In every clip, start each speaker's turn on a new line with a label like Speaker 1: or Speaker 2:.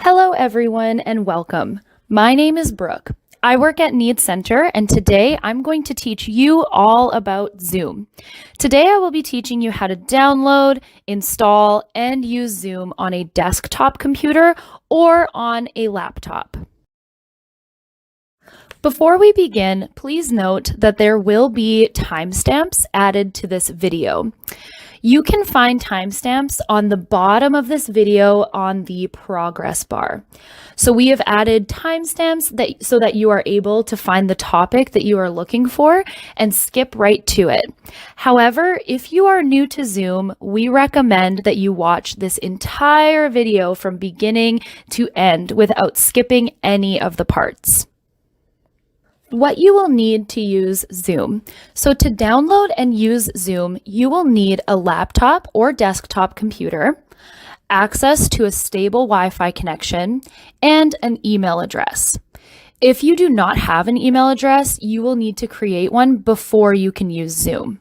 Speaker 1: Hello, everyone, and welcome. My name is Brooke. I work at Need Center, and today I'm going to teach you all about Zoom. Today I will be teaching you how to download, install, and use Zoom on a desktop computer or on a laptop. Before we begin, please note that there will be timestamps added to this video. You can find timestamps on the bottom of this video on the progress bar. So we have added timestamps so that you are able to find the topic that you are looking for and skip right to it. However, if you are new to Zoom, we recommend that you watch this entire video from beginning to end without skipping any of the parts. What you will need to use Zoom. So to download and use Zoom, you will need a laptop or desktop computer, access to a stable Wi-Fi connection, and an email address. If you do not have an email address, you will need to create one before you can use Zoom.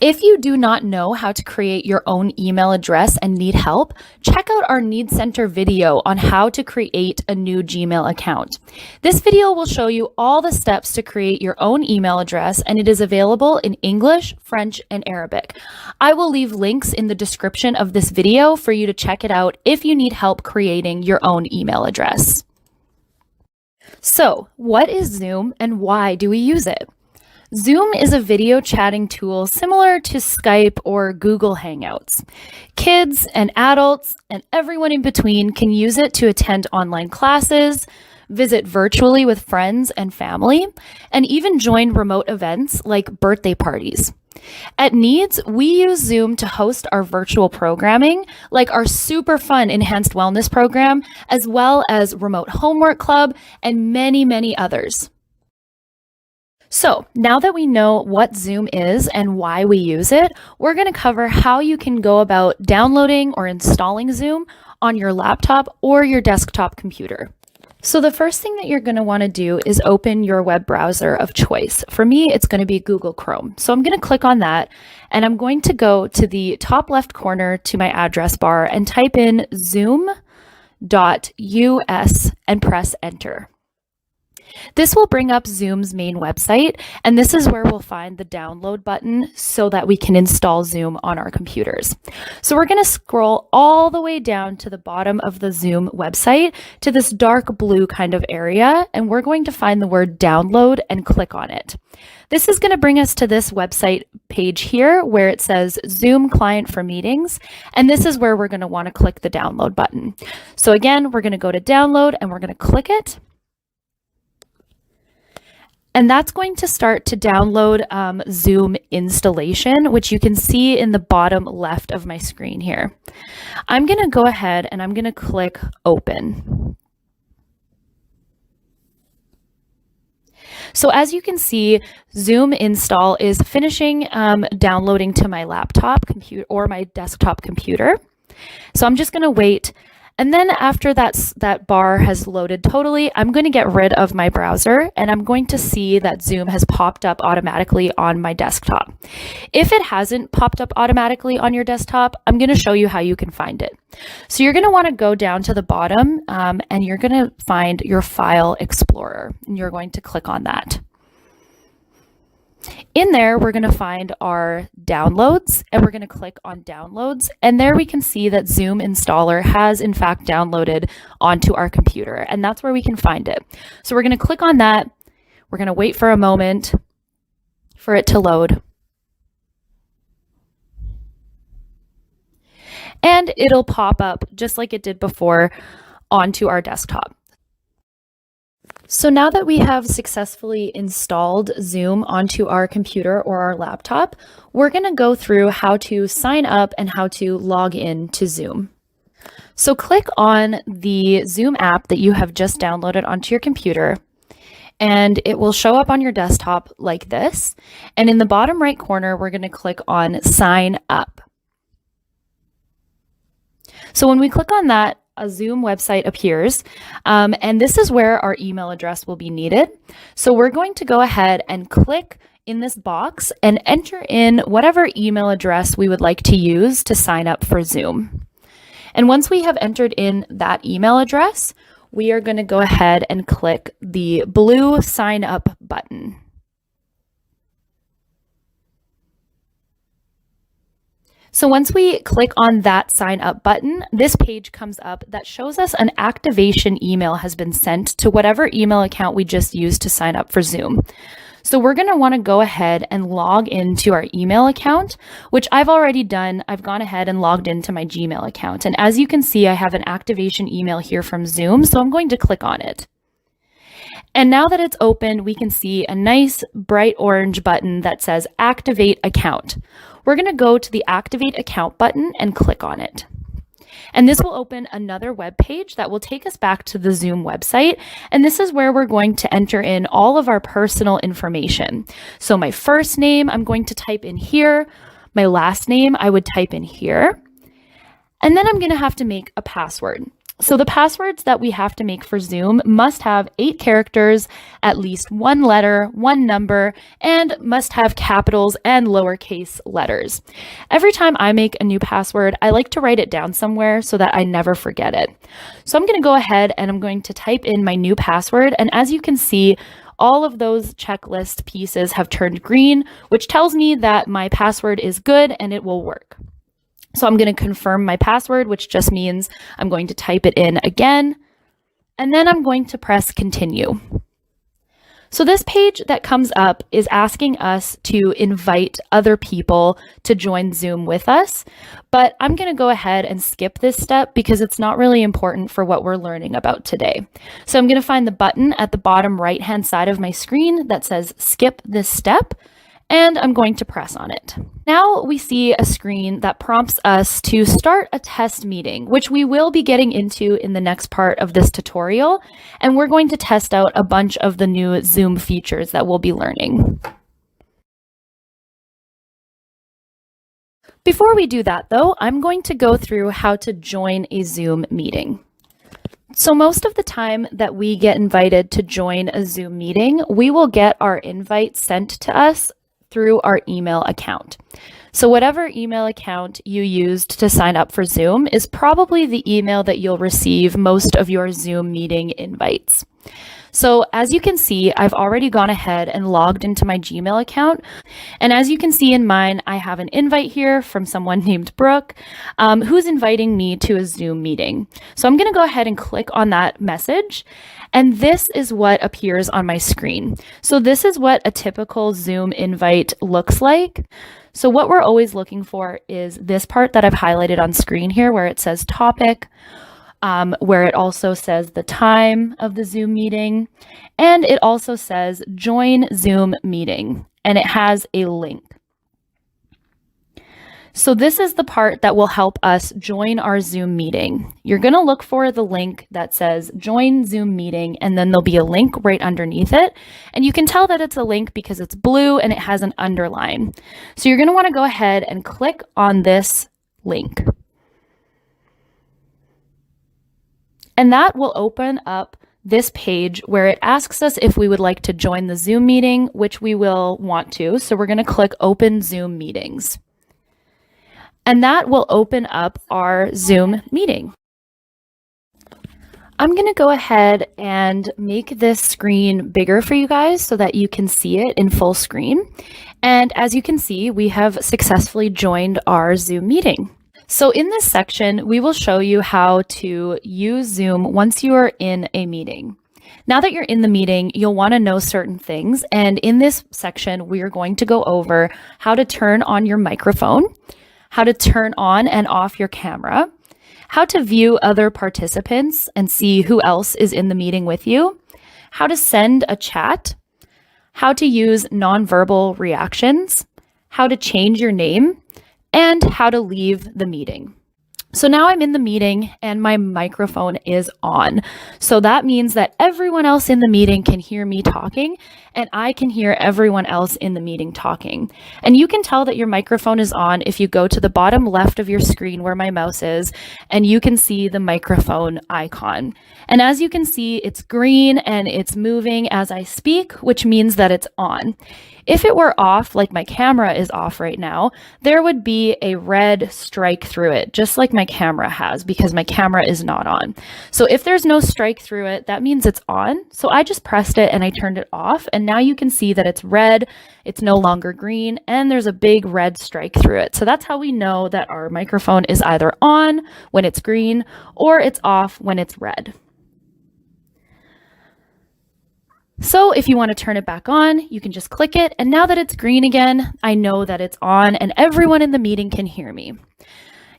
Speaker 1: If you do not know how to create your own email address and need help, check out our Need Center video on how to create a new Gmail account. This video will show you all the steps to create your own email address, and it is available in English, French, and Arabic. I will leave links in the description of this video for you to check it out if you need help creating your own email address. So, what is Zoom and why do we use it? Zoom is a video chatting tool similar to Skype or Google Hangouts. Kids and adults and everyone in between can use it to attend online classes, visit virtually with friends and family, and even join remote events like birthday parties. At Needs, we use Zoom to host our virtual programming, like our super fun enhanced wellness program, as well as remote homework club and many, many others. So now that we know what Zoom is and why we use it, we're going to cover how you can go about downloading or installing Zoom on your laptop or your desktop computer. So the first thing that you're going to want to do is open your web browser of choice. For me, it's going to be Google Chrome. So I'm going to click on that, and I'm going to go to the top left corner to my address bar and type in zoom.us and press enter. This will bring up Zoom's main website, and this is where we'll find the download button so that we can install Zoom on our computers. So we're going to scroll all the way down to the bottom of the Zoom website to this dark blue kind of area, and we're going to find the word download and click on it. This is going to bring us to this website page here where it says Zoom client for meetings, and this is where we're going to want to click the download button. So again, we're going to go to download and we're going to click it. And that's going to start to download Zoom installation, which you can see in the bottom left of my screen here. I'm going to go ahead and I'm going to click open. So as you can see, Zoom install is finishing downloading to my laptop computer or my desktop computer. So I'm just going to wait. And then after that bar has loaded totally, I'm going to get rid of my browser and I'm going to see that Zoom has popped up automatically on my desktop. If it hasn't popped up automatically on your desktop, I'm going to show you how you can find it. So you're going to want to go down to the bottom and you're going to find your File Explorer, and you're going to click on that. In there, we're going to find our downloads, and we're going to click on downloads, and there we can see that Zoom installer has in fact downloaded onto our computer, and that's where we can find it. So we're going to click on that. We're going to wait for a moment for it to load. And it'll pop up just like it did before onto our desktop. So now that we have successfully installed Zoom onto our computer or our laptop, we're going to go through how to sign up and how to log in to Zoom. So click on the Zoom app that you have just downloaded onto your computer, and it will show up on your desktop like this. And in the bottom right corner, we're going to click on Sign Up. So when we click on that, a Zoom website appears, and this is where our email address will be needed. So we're going to go ahead and click in this box and enter in whatever email address we would like to use to sign up for Zoom. And once we have entered in that email address, we are going to go ahead and click the blue sign up button. So once we click on that sign up button, this page comes up that shows us an activation email has been sent to whatever email account we just used to sign up for Zoom. So we're going to want to go ahead and log into our email account, which I've already done. I've gone ahead and logged into my Gmail account. And as you can see, I have an activation email here from Zoom, so I'm going to click on it. And now that it's open, we can see a nice bright orange button that says Activate Account. We're going to go to the Activate Account button and click on it. And this will open another web page that will take us back to the Zoom website. And this is where we're going to enter in all of our personal information. So my first name, I'm going to type in here. My last name, I would type in here. And then I'm going to have to make a password. So the passwords that we have to make for Zoom must have 8 characters, at least 1 letter, 1 number, and must have capitals and lowercase letters. Every time I make a new password, I like to write it down somewhere so that I never forget it. So I'm going to go ahead and I'm going to type in my new password. And as you can see, all of those checklist pieces have turned green, which tells me that my password is good and it will work. So I'm going to confirm my password, which just means I'm going to type it in again, and then I'm going to press continue. So this page that comes up is asking us to invite other people to join Zoom with us, but I'm going to go ahead and skip this step because it's not really important for what we're learning about today. So I'm going to find the button at the bottom right-hand side of my screen that says skip this step, and I'm going to press on it. Now we see a screen that prompts us to start a test meeting, which we will be getting into in the next part of this tutorial, and we're going to test out a bunch of the new Zoom features that we'll be learning. Before we do that though, I'm going to go through how to join a Zoom meeting. So most of the time that we get invited to join a Zoom meeting, we will get our invite sent to us through our email account. So whatever email account you used to sign up for Zoom is probably the email that you'll receive most of your Zoom meeting invites. So as you can see, I've already gone ahead and logged into my Gmail account. And as you can see in mine, I have an invite here from someone named Brooke, who's inviting me to a Zoom meeting. So I'm going to go ahead and click on that message. And this is what appears on my screen. So this is what a typical Zoom invite looks like. So what we're always looking for is this part that I've highlighted on screen here where it says topic, where it also says the time of the Zoom meeting, and it also says join Zoom meeting, and it has a link. So this is the part that will help us join our Zoom meeting. You're going to look for the link that says join Zoom meeting, and then there'll be a link right underneath it. And you can tell that it's a link because it's blue and it has an underline. So you're going to want to go ahead and click on this link. And that will open up this page where it asks us if we would like to join the Zoom meeting, which we will want to. So we're going to click Open Zoom Meetings. And that will open up our Zoom meeting. I'm going to go ahead and make this screen bigger for you guys so that you can see it in full screen. And as you can see, we have successfully joined our Zoom meeting. So in this section, we will show you how to use Zoom once you are in a meeting. Now that you're in the meeting, you'll want to know certain things. And in this section, we are going to go over how to turn on your microphone, how to turn on and off your camera, how to view other participants and see who else is in the meeting with you, how to send a chat, how to use nonverbal reactions, how to change your name, and how to leave the meeting. So now I'm in the meeting and my microphone is on. So that means that everyone else in the meeting can hear me talking and I can hear everyone else in the meeting talking. And you can tell that your microphone is on if you go to the bottom left of your screen where my mouse is and you can see the microphone icon. And as you can see, it's green and it's moving as I speak, which means that it's on. If it were off, like my camera is off right now, there would be a red strike through it, just like my camera has because my camera is not on. So if there's no strike through it, that means it's on. So I just pressed it and I turned it off, and now you can see that it's red, it's no longer green, and there's a big red strike through it. So that's how we know that our microphone is either on when it's green or it's off when it's red. So if you want to turn it back on, you can just click it. And now that it's green again, I know that it's on and everyone in the meeting can hear me.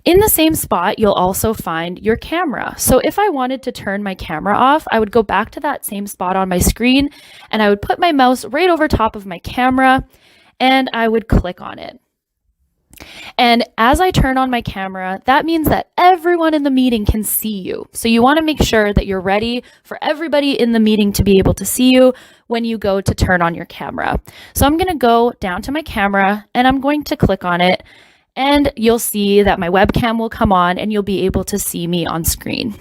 Speaker 1: In the same spot, you'll also find your camera. So if I wanted to turn my camera off, I would go back to that same spot on my screen and I would put my mouse right over top of my camera and I would click on it. And as I turn on my camera, that means that everyone in the meeting can see you. So you want to make sure that you're ready for everybody in the meeting to be able to see you when you go to turn on your camera. So I'm going to go down to my camera and I'm going to click on it, and you'll see that my webcam will come on and you'll be able to see me on screen.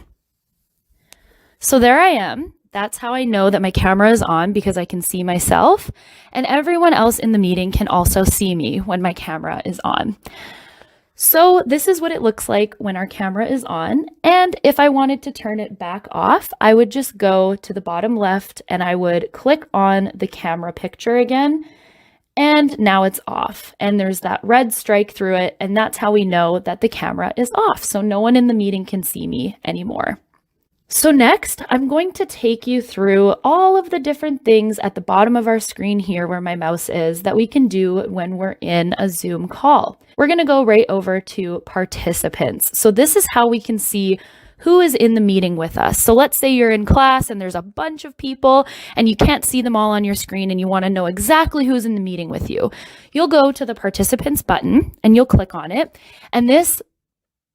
Speaker 1: So there I am. That's how I know that my camera is on, because I can see myself, and everyone else in the meeting can also see me when my camera is on. So this is what it looks like when our camera is on. And if I wanted to turn it back off, I would just go to the bottom left and I would click on the camera picture again. And now it's off, and there's that red strike through it. And that's how we know that the camera is off. So no one in the meeting can see me anymore. So next, I'm going to take you through all of the different things at the bottom of our screen here where my mouse is that we can do when we're in a Zoom call. We're going to go right over to participants. So this is how we can see who is in the meeting with us. So let's say you're in class and there's a bunch of people and you can't see them all on your screen and you want to know exactly who's in the meeting with you. You'll go to the participants button and you'll click on it, and this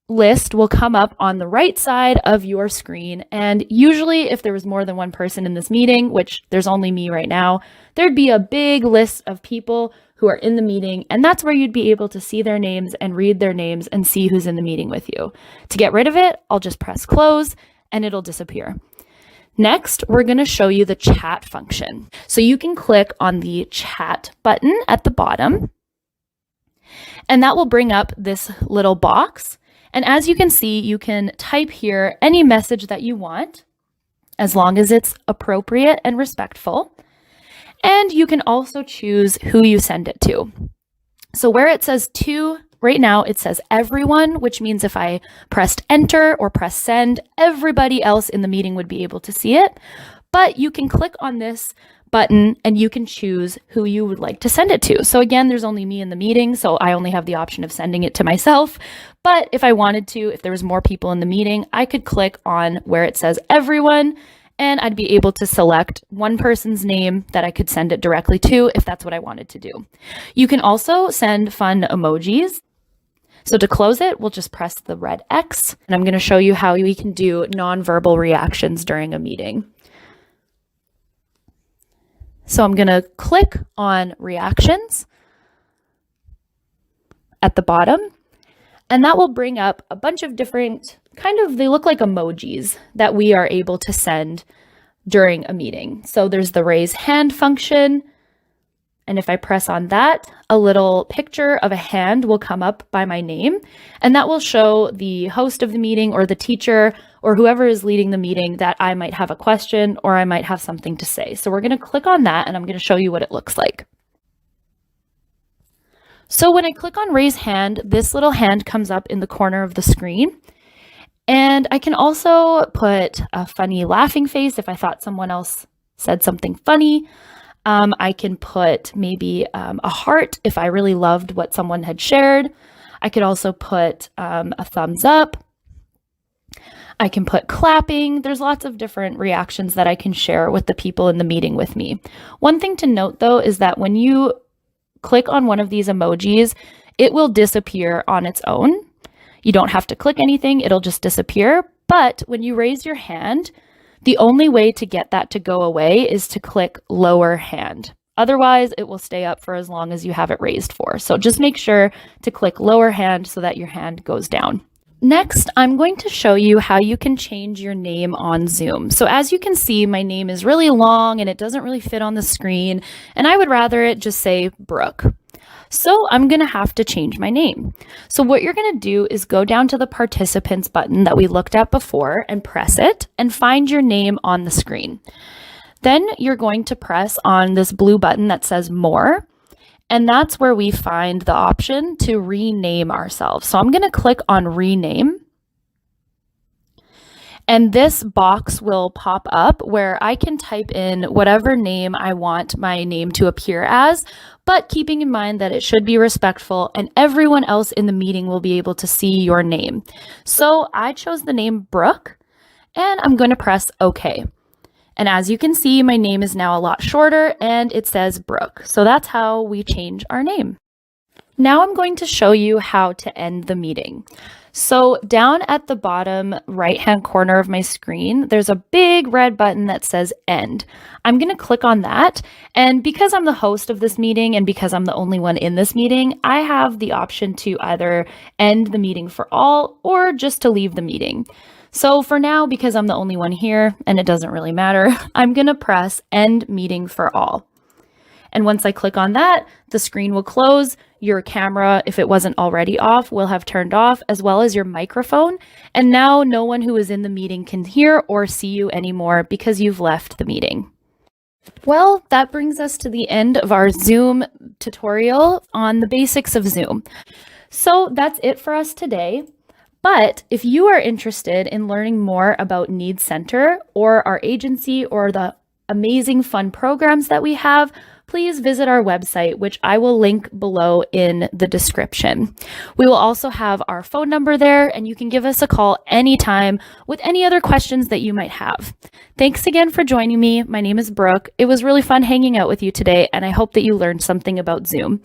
Speaker 1: list will come up on the right side of your screen. And usually if there was more than one person in this meeting, which there's only me right now, there'd be a big list of people who are in the meeting, and that's where you'd be able to see their names and read their names and see who's in the meeting with you. To get rid of it, I'll just press close and it'll disappear. Next, we're going to show you the chat function. So you can click on the chat button at the bottom, and that will bring up this little box. And as you can see, you can type here any message that you want, as long as it's appropriate and respectful. And you can also choose who you send it to. So where it says to, right now it says everyone, which means if I pressed enter or press send, everybody else in the meeting would be able to see it. But you can click on this button and you can choose who you would like to send it to. So again, there's only me in the meeting, so I only have the option of sending it to myself. But if I wanted to, if there was more people in the meeting, I could click on where it says everyone, and I'd be able to select one person's name that I could send it directly to if that's what I wanted to do. You can also send fun emojis. So to close it, we'll just press the red X, and I'm going to show you how we can do nonverbal reactions during a meeting. So I'm going to click on reactions at the bottom, and that will bring up a bunch of different they look like emojis that we are able to send during a meeting. So there's the raise hand function. And if I press on that, a little picture of a hand will come up by my name, and that will show the host of the meeting or the teacher or whoever is leading the meeting that I might have a question or I might have something to say. So we're going to click on that, and I'm going to show you what it looks like. So when I click on raise hand, this little hand comes up in the corner of the screen. And I can also put a funny laughing face if I thought someone else said something funny. I can put maybe a heart if I really loved what someone had shared. I could also put a thumbs up. I can put clapping. There's lots of different reactions that I can share with the people in the meeting with me. One thing to note, though, is that when you click on one of these emojis, it will disappear on its own. You don't have to click anything, it'll just disappear. But when you raise your hand, the only way to get that to go away is to click lower hand. Otherwise, it will stay up for as long as you have it raised for. So just make sure to click lower hand so that your hand goes down. Next, I'm going to show you how you can change your name on Zoom. So as you can see, my name is really long and it doesn't really fit on the screen, and I would rather it just say Brooke. So I'm going to have to change my name. So what you're going to do is go down to the participants button that we looked at before and press it and find your name on the screen. Then you're going to press on this blue button that says More. And that's where we find the option to rename ourselves. So I'm going to click on Rename. And this box will pop up where I can type in whatever name I want my name to appear as, but keeping in mind that it should be respectful and everyone else in the meeting will be able to see your name. So I chose the name Brooke, and I'm going to press OK. And as you can see, my name is now a lot shorter and it says Brooke. So that's how we change our name. Now I'm going to show you how to end the meeting. So down at the bottom right-hand corner of my screen, there's a big red button that says End. I'm going to click on that. And because I'm the host of this meeting and because I'm the only one in this meeting, I have the option to either end the meeting for all or just to leave the meeting. So for now, because I'm the only one here and it doesn't really matter, I'm going to press End Meeting for All. And once I click on that, the screen will close. Your camera, if it wasn't already off, will have turned off, as well as your microphone. And now no one who is in the meeting can hear or see you anymore because you've left the meeting. Well, that brings us to the end of our Zoom tutorial on the basics of Zoom. So that's it for us today. But if you are interested in learning more about Need Center or our agency or the amazing fun programs that we have, please visit our website, which I will link below in the description. We will also have our phone number there, and you can give us a call anytime with any other questions that you might have. Thanks again for joining me. My name is Brooke. It was really fun hanging out with you today, and I hope that you learned something about Zoom.